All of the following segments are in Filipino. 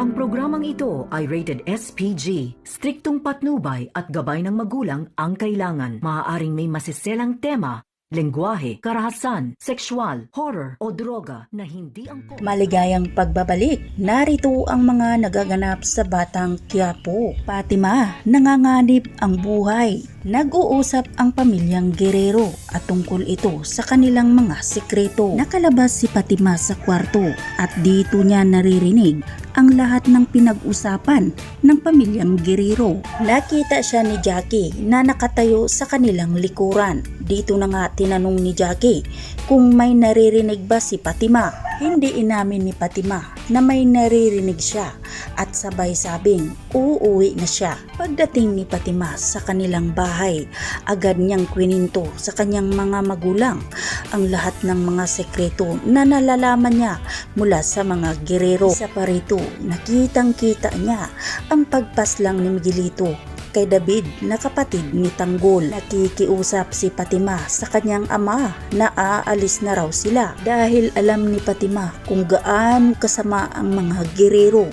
Ang programang ito ay rated SPG. Striktong patnubay at gabay ng magulang ang kailangan. Maaaring may masiselang tema, lengguwahe, karahasan, sexual, horror o droga na hindi angkop. Maligayang pagbabalik. Narito ang mga nagaganap sa Batang Quiapo. Fatima, nanganganib ang buhay. Nag-uusap ang pamilyang Guerrero at tungkol ito sa kanilang mga sekreto. Nakalabas si Fatima sa kwarto at dito niya naririnig ang lahat ng pinag-usapan ng pamilyang Guerrero. Nakita siya ni Jackie na nakatayo sa kanilang likuran. Dito na nga tinanong ni Jackie kung may naririnig ba si Fatima. Hindi inamin ni Fatima na may naririnig siya at sabay sabing uuwi na siya. Pagdating ni Fatima sa kanilang bahay, agad niyang kwininto sa kanyang mga magulang ang lahat ng mga sekreto na nalalaman niya mula sa mga Guerrero. Isa pa rito, nakitang-kita niya ang pagpaslang ni Miguelito kay David na kapatid ni Tanggol. Nakikiusap si Fatima sa kanyang ama na aalis na raw sila dahil alam ni Fatima kung gaano kasama ang mga Guerrero.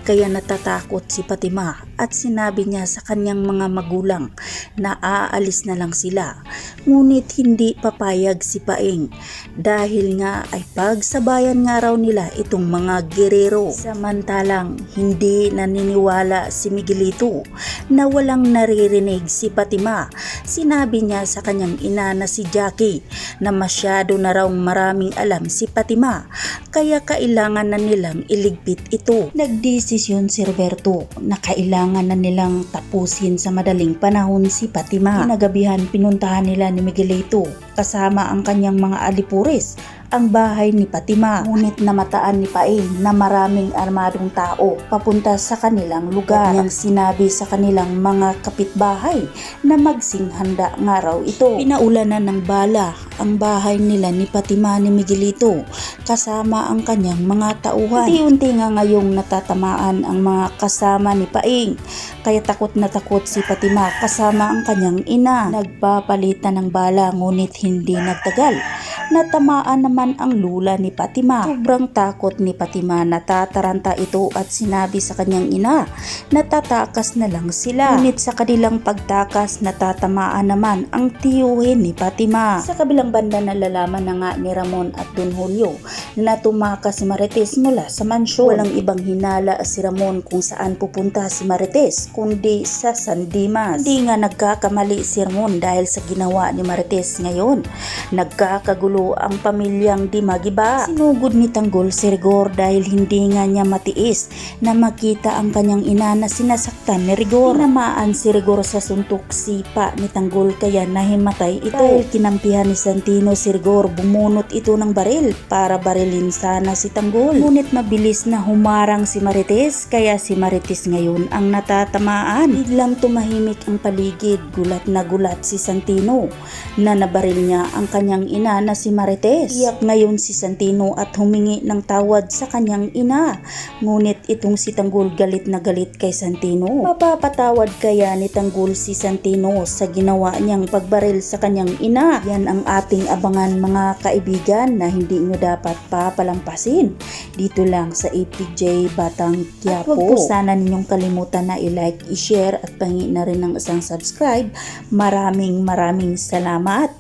Kaya natatakot si Fatima at sinabi niya sa kanyang mga magulang na aalis na lang sila. Ngunit hindi papayag si Paeng dahil nga ay pagsabayan nga raw nila itong mga Guerrero. Samantalang hindi naniniwala si Miguelito na walang naririnig si Fatima. Sinabi niya sa kanyang ina na si Jackie na masyado na raw maraming alam si Fatima kaya kailangan na nilang iligpit ito. Nagdesisyon si Roberto na kailangan na nilang tapusin sa madaling panahon si Fatima. Kinagabihan pinuntahan nila ni Miguelito kasama ang kanyang mga alipures ang bahay ni Fatima. Ngunit namataan ni Paeng na maraming armadong tao papunta sa kanilang lugar. Niyang sinabi sa kanilang mga kapitbahay na magsinghanda nga raw ito. Pinaulanan ng bala ang bahay nila ni Fatima ni Miguelito kasama ang kanyang mga tauhan. Unti-unti nga ngayong natatamaan ang mga kasama ni Paeng kaya takot na takot si Fatima kasama ang kanyang ina. Nagpapalitan ng bala ngunit hindi nagtagal. Natamaan naman ang lula ni Fatima. Sobrang takot ni Fatima, natataranta ito at sinabi sa kanyang ina na tatakas na lang sila. Ngunit sa kanilang pagtakas natatamaan naman ang tiyuhin ni Fatima. Sa kabilang banda nalalaman na nga ni Ramon at Don Julio na tumakas si Marites mula sa mansyon. Walang ibang hinala si Ramon kung saan pupunta si Marites kundi sa San Dimas. Hindi nga nagkakamali si Ramon dahil sa ginawa ni Marites ngayon. Nagkakagulo ang pamilyang Di Magiba. Sinugod ni Tanggol si Rigor dahil hindi nga niya matiis na makita ang kanyang ina na sinasaktan ni Rigor. Tinamaan si Rigor sa suntok sipa ni Tanggol kaya nahimatay ito. Dahil kinampihan ni Santino si Rigor, bumunot ito ng baril para barilin sana si Tanggol. Ngunit mabilis na humarang si Marites kaya si Marites ngayon ang natatamaan. Biglang tumahimik ang paligid. Gulat na gulat si Santino na nabaril niya ang kanyang ina na si Marites. Iyak ngayon si Santino at humingi ng tawad sa kanyang ina. Ngunit itong si Tanggol galit na galit kay Santino. Mapapatawad kaya ni Tanggol si Santino sa ginawa niyang pagbaril sa kanyang ina? Yan ang ating abangan mga kaibigan na hindi nyo dapat papalampasin. Dito lang sa APJ Batang Quiapo. At huwag po sana ninyong kalimutan na i-like, i-share at pangi na rin ng isang subscribe. Maraming salamat.